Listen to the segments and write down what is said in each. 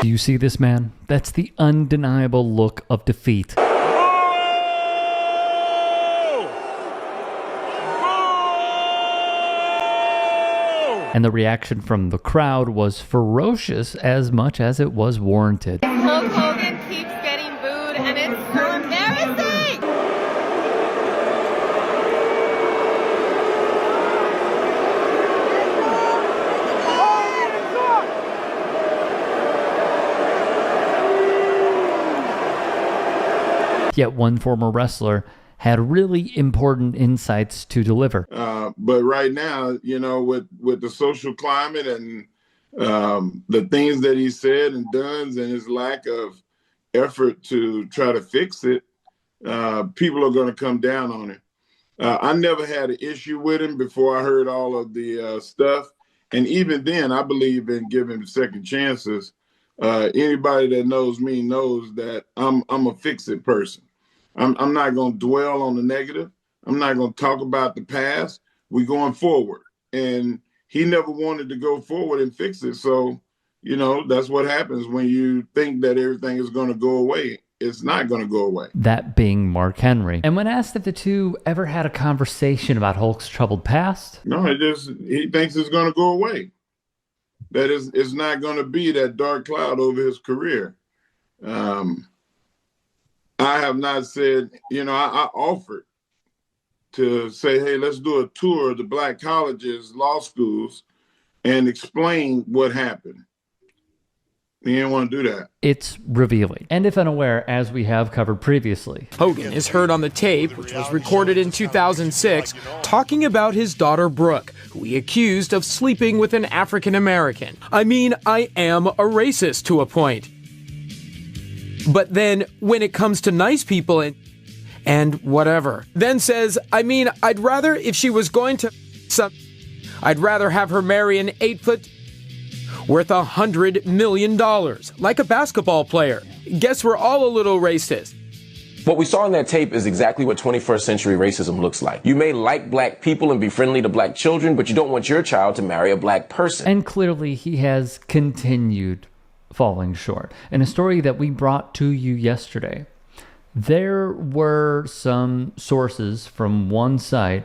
Do you see this, man? That's the undeniable look of defeat. And the reaction from the crowd was ferocious as much as it was warranted. Hulk Hogan keeps getting booed, and it's so embarrassing! Yet one former wrestler had really important insights to deliver. But right now, you know, with the social climate and the things that he said and done and his lack of effort to try to fix it, people are going to come down on him. I never had an issue with him before I heard all of the stuff. And even then, I believe in giving second chances. Anybody that knows me knows that I'm a fix-it person. I'm not going to dwell on the negative. I'm not going to talk about the past. We're going forward. And he never wanted to go forward and fix it. So, you know, that's what happens when you think that everything is going to go away. It's not going to go away. That being Mark Henry. And when asked if the two ever had a conversation about Hulk's troubled past. No, he thinks it's going to go away. That it's not going to be that dark cloud over his career. I have not said, you know, I offered to say, hey, let's do a tour of the black colleges, law schools, and explain what happened. He didn't want to do that. It's revealing. And if unaware, as we have covered previously, Hogan is heard on the tape, which was recorded in 2006, talking about his daughter Brooke, who he accused of sleeping with an African American. I mean, I am a racist to a point. But then, when it comes to nice people and whatever, then says, I mean, I'd rather, if she was going to I'd rather have her marry an 8-foot worth $100 million, like a basketball player. Guess we're all a little racist. What we saw in that tape is exactly what 21st century racism looks like. You may like black people and be friendly to black children, but you don't want your child to marry a black person. And clearly he has continued falling short. In a story that we brought to you yesterday, there were some sources from one site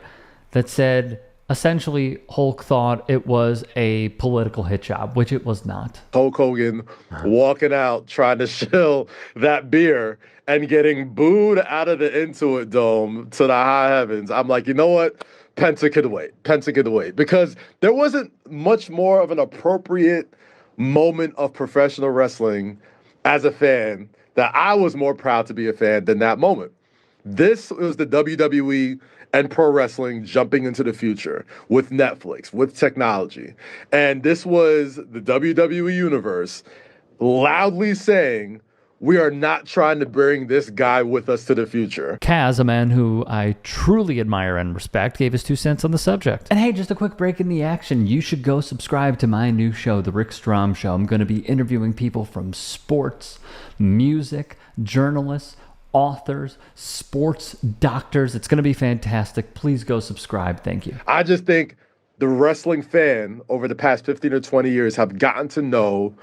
that said essentially Hulk thought it was a political hit job, which it was not. Hulk Hogan walking out trying to shill that beer and getting booed out of the Intuit Dome to the high heavens. I'm like, you know what? Penta could wait. Penta could wait. Because there wasn't much more of an appropriate moment of professional wrestling as a fan that I was more proud to be a fan than that moment. This was the WWE and pro wrestling jumping into the future with Netflix, with technology. And this was the WWE universe loudly saying, we are not trying to bring this guy with us to the future. Kaz, a man who I truly admire and respect, gave his 2 cents on the subject. And hey, just a quick break in the action. You should go subscribe to my new show, The Rick Strom Show. I'm going to be interviewing people from sports, music, journalists, authors, sports doctors. It's going to be fantastic. Please go subscribe. Thank you. I just think the wrestling fan over the past 15 or 20 years have gotten to know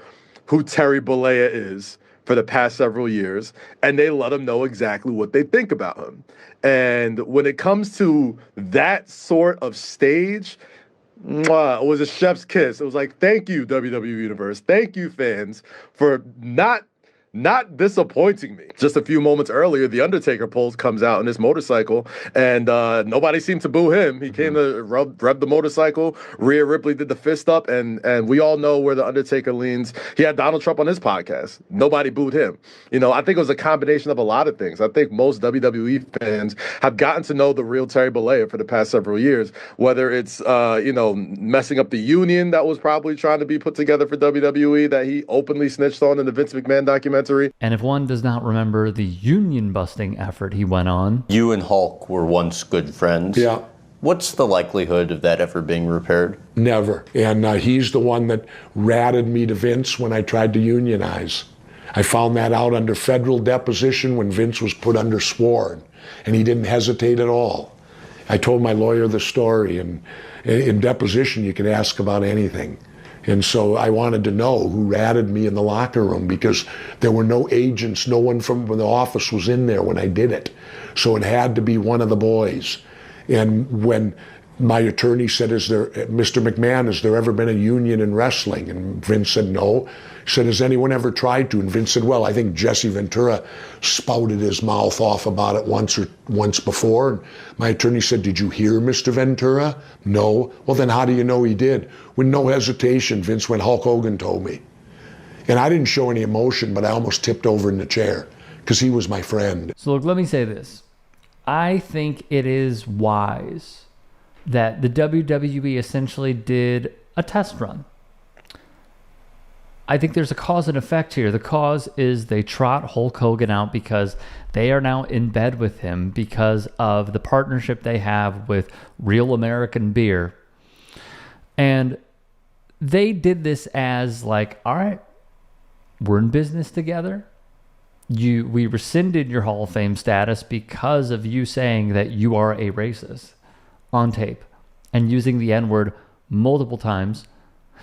who Terry Bollea is for the past several years, and they let him know exactly what they think about him. And when it comes to that sort of stage, it was a chef's kiss. It was like, thank you, WWE Universe. Thank you, fans, for not disappointing me. Just a few moments earlier, The Undertaker comes out on his motorcycle, and nobody seemed to boo him. He came to rev the motorcycle. Rhea Ripley did the fist up, and we all know where The Undertaker leans. He had Donald Trump on his podcast. Nobody booed him. You know, I think it was a combination of a lot of things. I think most WWE fans have gotten to know the real Terry Bollea for the past several years, whether it's, messing up the union that was probably trying to be put together for WWE that he openly snitched on in the Vince McMahon documentary. And if one does not remember the union-busting effort he went on... You and Hulk were once good friends. Yeah. What's the likelihood of that ever being repaired? Never. And he's the one that ratted me to Vince when I tried to unionize. I found that out under federal deposition when Vince was put under sworn, and he didn't hesitate at all. I told my lawyer the story, and in deposition you can ask about anything. And so I wanted to know who ratted me in the locker room, because there were no agents, no one from the office was in there when I did it. So it had to be one of the boys. And when my attorney said, Mr. McMahon, has there ever been a union in wrestling? And Vince said, no. He said, has anyone ever tried to? And Vince said, well, I think Jesse Ventura spouted his mouth off about it once before. And my attorney said, did you hear Mr. Ventura? No. Well, then how do you know he did? With no hesitation, Vince went, Hulk Hogan told me. And I didn't show any emotion, but I almost tipped over in the chair because he was my friend. So look, let me say this. I think it is wise that the WWE essentially did a test run. I think there's a cause and effect here. The cause is they trot Hulk Hogan out because they are now in bed with him because of the partnership they have with Real American Beer. And they did this as like, all right, we're in business together. We rescinded your Hall of Fame status because of you saying that you are a racist on tape and using the N-word multiple times.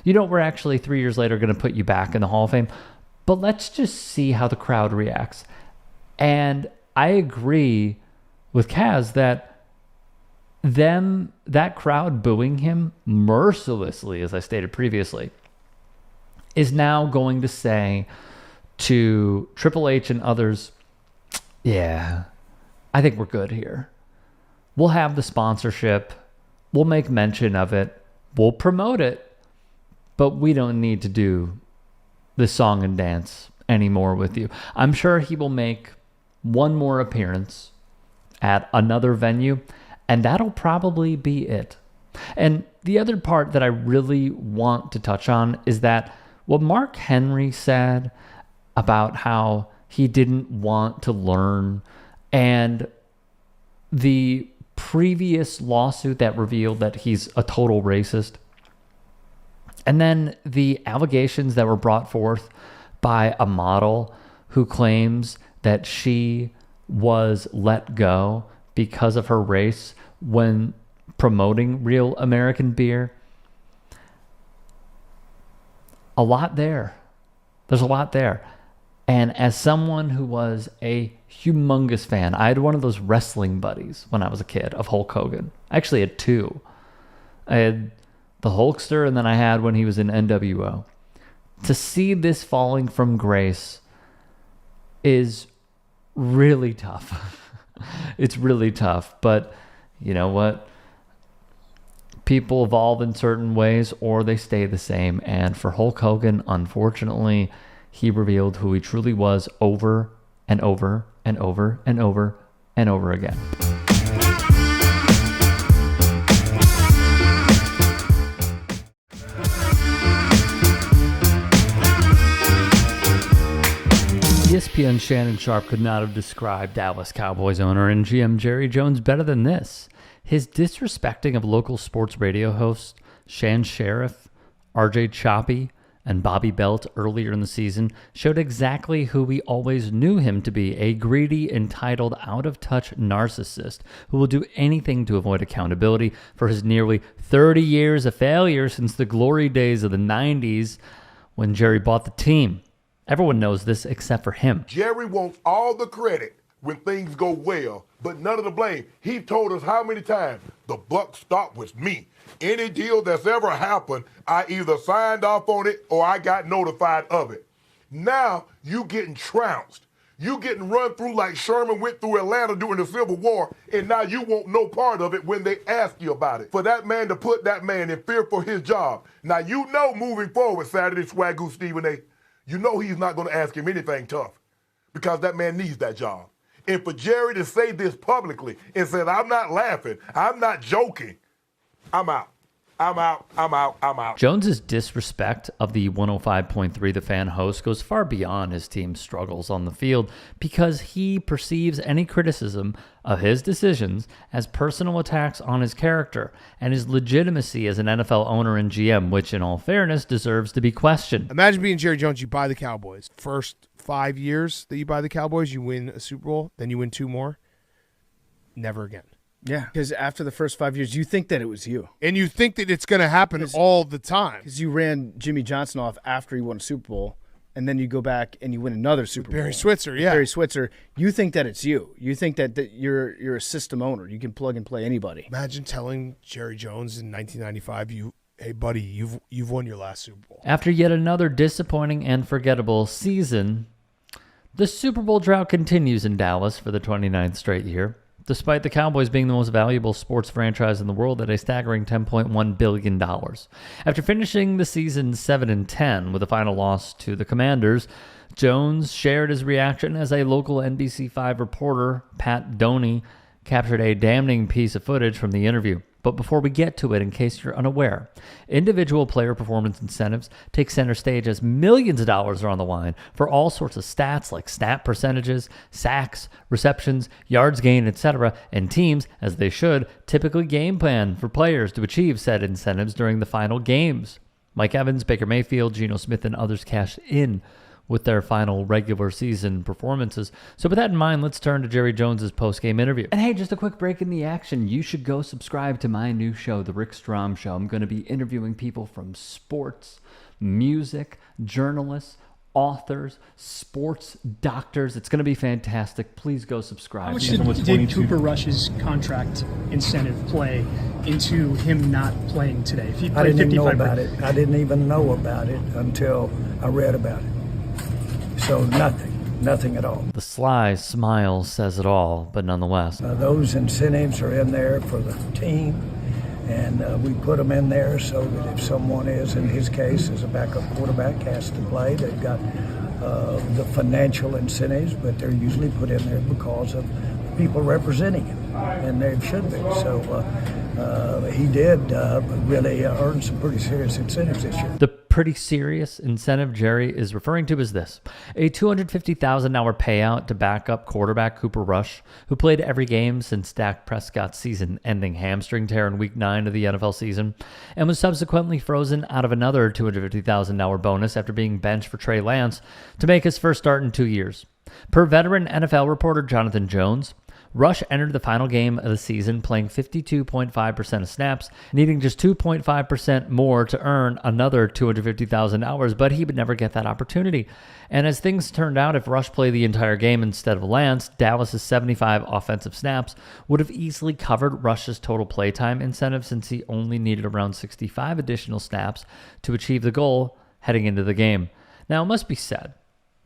We're actually 3 years later going to put you back in the Hall of Fame, but let's just see how the crowd reacts. And I agree with Kaz that that crowd booing him mercilessly, as I stated previously, is now going to say to Triple H and others, yeah, I think we're good here. We'll have the sponsorship. We'll make mention of it. We'll promote it. But we don't need to do the song and dance anymore with you. I'm sure he will make one more appearance at another venue, and that'll probably be it. And the other part that I really want to touch on is that what Mark Henry said about how he didn't want to learn, and the previous lawsuit that revealed that he's a total racist, and then the allegations that were brought forth by a model who claims that she was let go because of her race when promoting Real American Beer. A lot there. There's a lot there. And as someone who was a humongous fan, I had one of those wrestling buddies when I was a kid of Hulk Hogan. I actually had two. I had the Hulkster, and then I had when he was in NWO. To see this falling from grace is really tough. It's really tough. But you know what? People evolve in certain ways or they stay the same. And for Hulk Hogan, unfortunately, he revealed who he truly was over and over and over and over and over again. ESPN's Shannon Sharp could not have described Dallas Cowboys owner and GM Jerry Jones better than this. His disrespecting of local sports radio hosts Shan Sheriff, RJ Choppy, and Bobby Belt earlier in the season showed exactly who we always knew him to be, a greedy, entitled, out-of-touch narcissist who will do anything to avoid accountability for his nearly 30 years of failure since the glory days of the 90s when Jerry bought the team. Everyone knows this except for him. Jerry wants all the credit when things go well, but none of the blame. He told us how many times, the buck stopped with me. Any deal that's ever happened, I either signed off on it or I got notified of it. Now, you getting trounced. You getting run through like Sherman went through Atlanta during the Civil War, and now you want no part of it when they ask you about it. For that man to put that man in fear for his job. Now, you know moving forward, Saturday Swagoo Stephen A., you know he's not going to ask him anything tough because that man needs that job. And for Jerry to say this publicly and say, I'm not laughing, I'm not joking, I'm out. I'm out. Jones's disrespect of the 105.3 The Fan host goes far beyond his team's struggles on the field because he perceives any criticism of his decisions as personal attacks on his character and his legitimacy as an NFL owner and GM, which in all fairness deserves to be questioned. Imagine being Jerry Jones, you buy the Cowboys. First 5 years that you buy the Cowboys, you win a Super Bowl, then you win 2 more. Never again. Yeah, because after the first 5 years, you think that it was you. And you think that it's going to happen all the time. Because you ran Jimmy Johnson off after he won a Super Bowl, and then you go back and you win another Super Bowl. Barry Switzer, yeah. Barry Switzer. You think that it's you. You think that you're a system owner. You can plug and play anybody. Imagine telling Jerry Jones in 1995, hey, buddy, you've won your last Super Bowl. After yet another disappointing and forgettable season, the Super Bowl drought continues in Dallas for the 29th straight year, despite the Cowboys being the most valuable sports franchise in the world at a staggering $10.1 billion. After finishing the season 7-10 with a final loss to the Commanders, Jones shared his reaction as a local NBC5 reporter, Pat Doney, captured a damning piece of footage from the interview. But before we get to it, in case you're unaware, individual player performance incentives take center stage as millions of dollars are on the line for all sorts of stats like snap percentages, sacks, receptions, yards gained, etc. And teams, as they should, typically game plan for players to achieve said incentives during the final games. Mike Evans, Baker Mayfield, Geno Smith, and others cashed in with their final regular season performances. So with that in mind, let's turn to Jerry Jones's post-game interview. And hey, just a quick break in the action. You should go subscribe to my new show, The Rick Strom Show. I'm going to be interviewing people from sports, music, journalists, authors, sports doctors. It's going to be fantastic. Please go subscribe. How much did Cooper Rush's contract incentive play into him not playing today? If he played I didn't even know 55 about it. I didn't even know about it until I read about it. So nothing at all. The sly smile says it all, but nonetheless. Those incentives are in there for the team, and we put them in there so that if someone is, in his case, as a backup quarterback, has to play, they've got the financial incentives, but they're usually put in there because of people representing him, and they should be. So he did really earn some pretty serious incentives this year. The pretty serious incentive Jerry is referring to is this: a $250,000 payout to backup quarterback Cooper Rush, who played every game since Dak Prescott's season-ending hamstring tear in Week 9 of the NFL season, and was subsequently frozen out of another $250,000 bonus after being benched for Trey Lance to make his first start in 2 years. Per veteran NFL reporter Jonathan Jones, Rush entered the final game of the season playing 52.5% of snaps, needing just 2.5% more to earn another $250,000, but he would never get that opportunity. And as things turned out, if Rush played the entire game instead of Lance, Dallas's 75 offensive snaps would have easily covered Rush's total playtime incentive, since he only needed around 65 additional snaps to achieve the goal heading into the game. Now, it must be said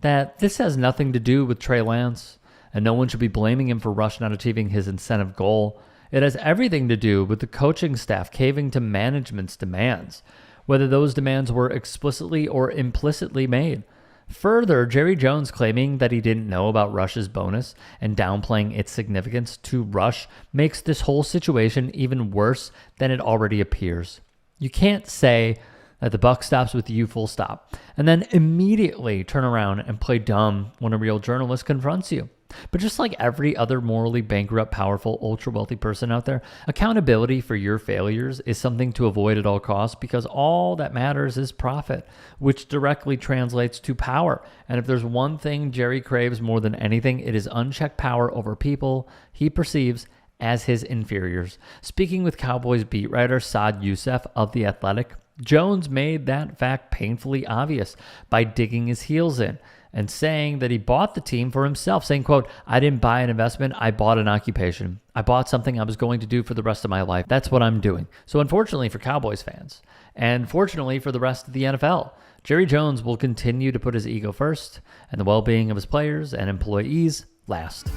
that this has nothing to do with Trey Lance, and no one should be blaming him for Rush not achieving his incentive goal. It has everything to do with the coaching staff caving to management's demands, whether those demands were explicitly or implicitly made. Further, Jerry Jones claiming that he didn't know about Rush's bonus and downplaying its significance to Rush makes this whole situation even worse than it already appears. You can't say that the buck stops with you, full stop, and then immediately turn around and play dumb when a real journalist confronts you. But just like every other morally bankrupt, powerful, ultra-wealthy person out there, accountability for your failures is something to avoid at all costs, because all that matters is profit, which directly translates to power. And if there's one thing Jerry craves more than anything, it is unchecked power over people he perceives as his inferiors. Speaking with Cowboys beat writer Saad Youssef of The Athletic, Jones made that fact painfully obvious by digging his heels in and saying that he bought the team for himself, saying, quote, "I didn't buy an investment, I bought an occupation. I bought something I was going to do for the rest of my life. That's what I'm doing." So unfortunately for Cowboys fans, and fortunately for the rest of the NFL, Jerry Jones will continue to put his ego first and the well-being of his players and employees last.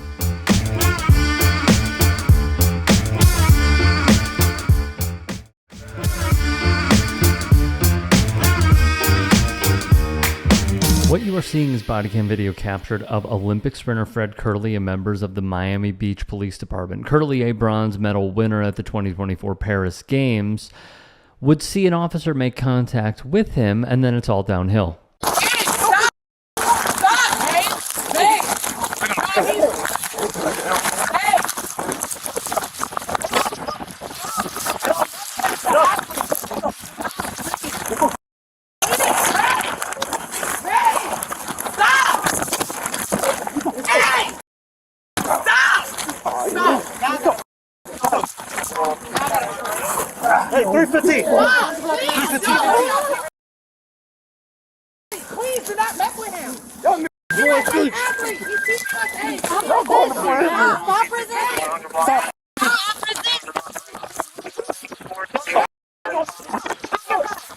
What you are seeing is body cam video captured of Olympic sprinter Fred Kerley and members of the Miami Beach Police Department. Kerley, a bronze medal winner at the 2024 Paris Games, would see an officer make contact with him, and then it's all downhill. Hey, 315. Please do not mess with him. Y'all niggas going Y'all going to prison. Stop resisting.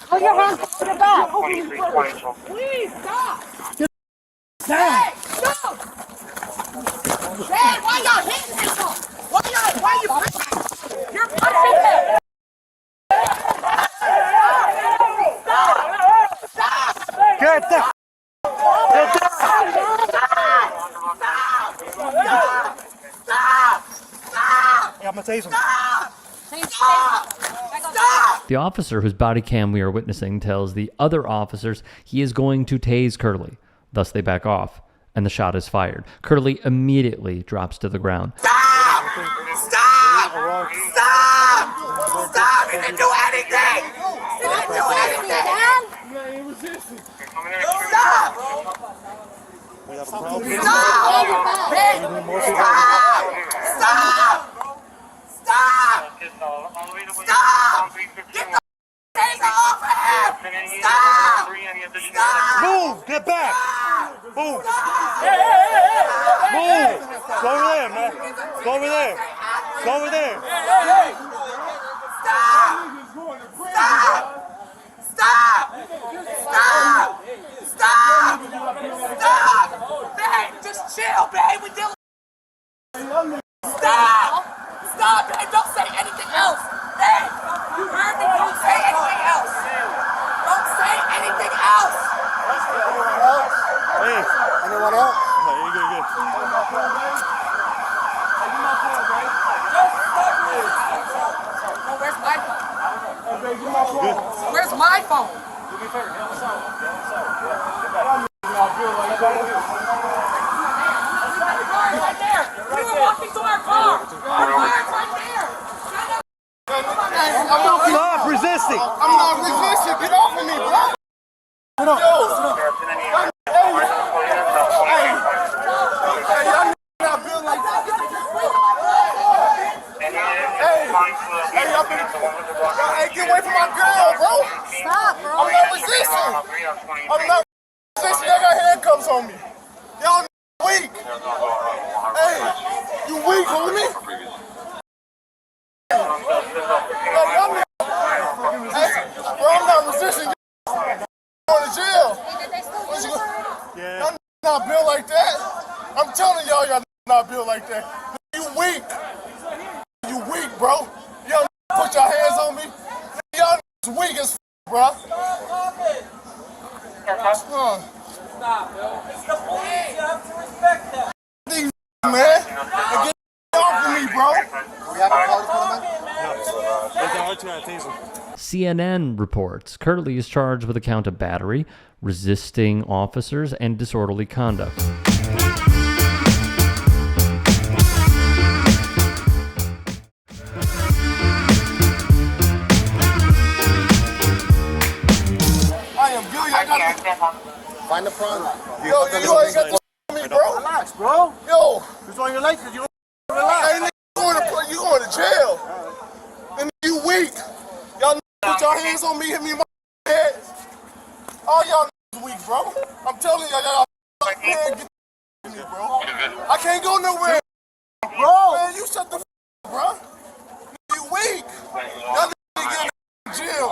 Put your hands to the back. Please stop. Hey, stop. Hey, why y'all hitting people? Why you pushing? You're pushing him. Stop. Get the I'm gonna tase him. The officer whose body cam we are witnessing tells the other officers he is going to tase Kerley. Thus they back off, and the shot is fired. Kerley immediately drops to the ground. Stop! Stop! Stop! Stop! He didn't do anything! He didn't do anything! Stop! Stop! Hey! Stop! Stop! Stop! Stop! Get the taser off of him! Stop! Stop! Move! Get back! Move! Move! Go over there, man. Go over there. Go over there. Stop! Stop! Stop! Stop! Stop! Stop! Babe, just chill, babe. We dealing. Stop! Stop, babe. Don't say anything else. Babe, you heard me. Don't say anything else. Don't say anything else. Hey, anyone else? No, you're good, good. No, where's my phone? Where's my phone? Right there. You were walking to our car. Our car's right there. Stop resisting. I'm not resisting. Get off of me, bro. Sit up. Hey, get away from my girl, bro. Stop, bro. I'm not resisting. I'm not resisting. Y'all got handcuffs on me. Y'all weak. Hey, you weak, homie? Hey, bro, I'm not resisting. Going to jail. Y'all not built like that. I'm telling y'all not built like that. You weak. You weak, bro. Y'all put your hands on me. Y'all weak as bro. Stop, bro. It's the police. You have to respect that. These man. Get off of me, bro. We have a call for them? CNN reports Kerley is charged with a count of battery, resisting officers, and disorderly conduct. Find the front. Yo, you ain't got to me, bro. Relax, bro. Yo. It's on your legs because you relax. Hey, nigga, you going to jail. And you weak. Y'all put your hands on me, hit me in my head. All y'all weak, bro. I'm telling y'all man, get me, bro. I can't go nowhere. Bro. Man, you shut the bro. You weak. Y'all get in jail.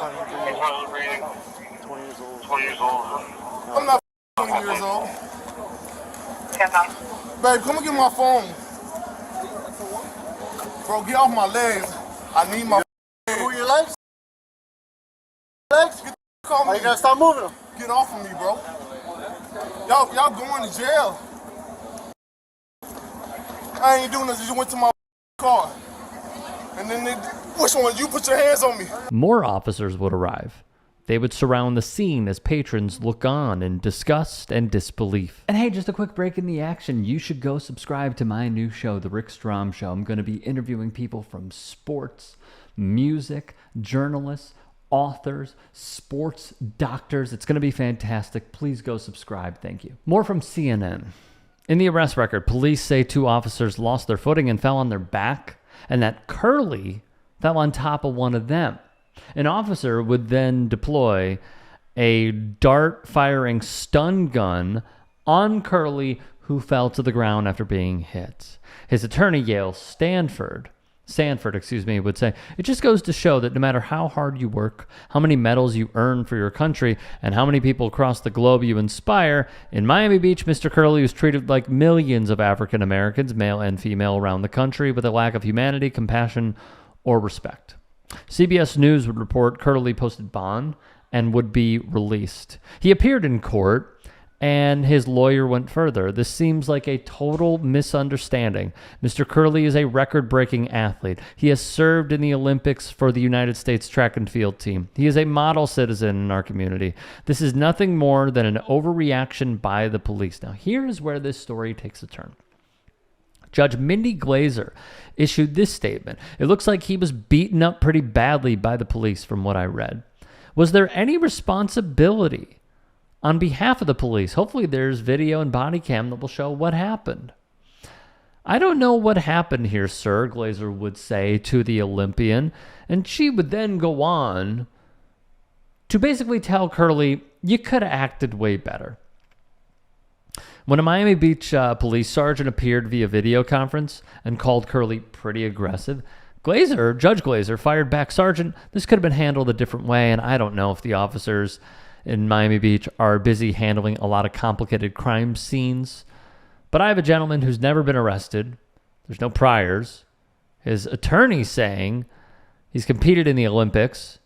20 years old. I'm not 20 years old. Babe, come and get my phone. Bro, get off my legs. I need my Move your legs? legs. Get call me. You gotta stop moving them. Get off of me, bro. Y'all going to jail. I ain't doing this. You went to my car. And then which one? You put your hands on me. More officers would arrive. They would surround the scene as patrons look on in disgust and disbelief. And hey, just a quick break in the action. You should go subscribe to my new show, The Rick Strom Show. I'm going to be interviewing people from sports, music, journalists, authors, sports doctors. It's going to be fantastic. Please go subscribe. Thank you. More from CNN. In the arrest record, police say 2 officers lost their footing and fell on their back, and that Kerley fell on top of one of them. An officer would then deploy a dart-firing stun gun on Kerley, who fell to the ground after being hit. His attorney, Yale Sanford, would say, it just goes to show that no matter how hard you work, how many medals you earn for your country, and how many people across the globe you inspire, in Miami Beach, Mr. Kerley was treated like millions of African Americans, male and female, around the country with a lack of humanity, compassion, or respect. CBS News would report Kerley posted bond and would be released. He appeared in court, and his lawyer went further. This seems like a total misunderstanding. Mr. Kerley is a record-breaking athlete. He has served in the Olympics for the United States track and field team. He is a model citizen in our community. This is nothing more than an overreaction by the police. Now, here is where this story takes a turn. Judge Mindy Glazer issued this statement. It looks like he was beaten up pretty badly by the police from what I read. Was there any responsibility on behalf of the police? Hopefully there's video and body cam that will show what happened. I don't know what happened here, sir, Glazer would say to the Olympian, and she would then go on to basically tell Kerley, you could have acted way better. When a Miami Beach police sergeant appeared via video conference and called Kerley pretty aggressive, Judge Glazer fired back, Sergeant, this could have been handled a different way, and I don't know if the officers in Miami Beach are busy handling a lot of complicated crime scenes. But I have a gentleman who's never been arrested. There's no priors. His attorney saying he's competed in the Olympics.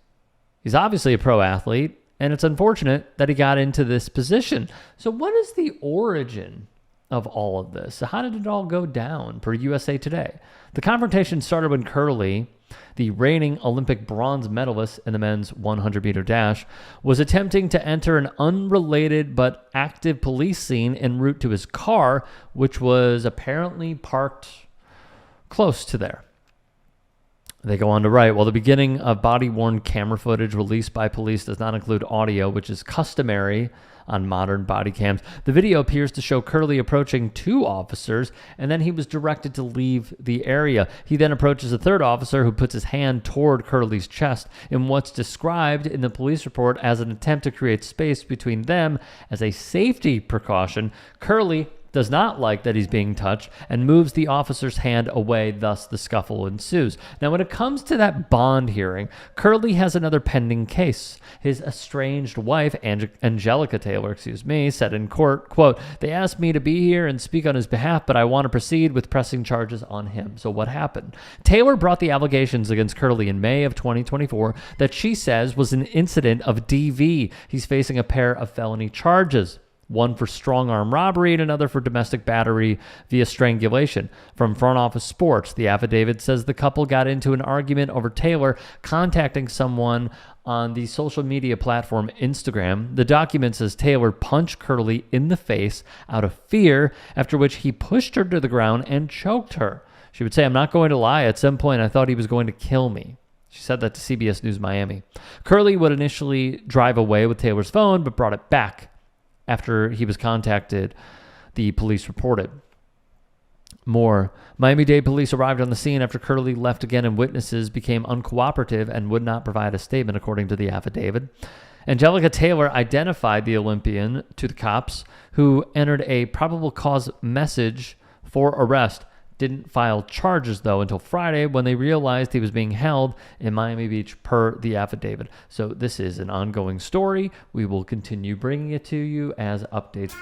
He's obviously a pro athlete, and it's unfortunate that he got into this position. So what is the origin of all of this? So how did it all go down per USA Today? The confrontation started when Kerley, the reigning Olympic bronze medalist in the men's 100-meter dash, was attempting to enter an unrelated but active police scene en route to his car, which was apparently parked close to there. They go on to write, while the beginning of body-worn camera footage released by police does not include audio, which is customary on modern body cams, the video appears to show Kerley approaching two officers, and then he was directed to leave the area. He then approaches a third officer who puts his hand toward Kerley's chest in what's described in the police report as an attempt to create space between them as a safety precaution. Kerley does not like that he's being touched and moves the officer's hand away, thus the scuffle ensues. Now, when it comes to that bond hearing, Kerley has another pending case. His estranged wife, Angelica Taylor, said in court, quote, they asked me to be here and speak on his behalf, but I want to proceed with pressing charges on him. So what happened? Taylor brought the allegations against Kerley in May of 2024 that she says was an incident of DV. He's facing a pair of felony charges, one for strong-arm robbery and another for domestic battery via strangulation. From Front Office Sports, the affidavit says the couple got into an argument over Taylor contacting someone on the social media platform Instagram. The document says Taylor punched Kerley in the face out of fear, after which he pushed her to the ground and choked her. She would say, I'm not going to lie, at some point I thought he was going to kill me. She said that to CBS News Miami. Kerley would initially drive away with Taylor's phone, but brought it back after he was contacted, the police reported. More. Miami-Dade police arrived on the scene after Kerley left again, and witnesses became uncooperative and would not provide a statement, according to the affidavit. Angelica Taylor identified the Olympian to the cops, who entered a probable cause message for arrest. Didn't file charges, though, until Friday, when they realized he was being held in Miami Beach per the affidavit. So this is an ongoing story. We will continue bringing it to you as updates.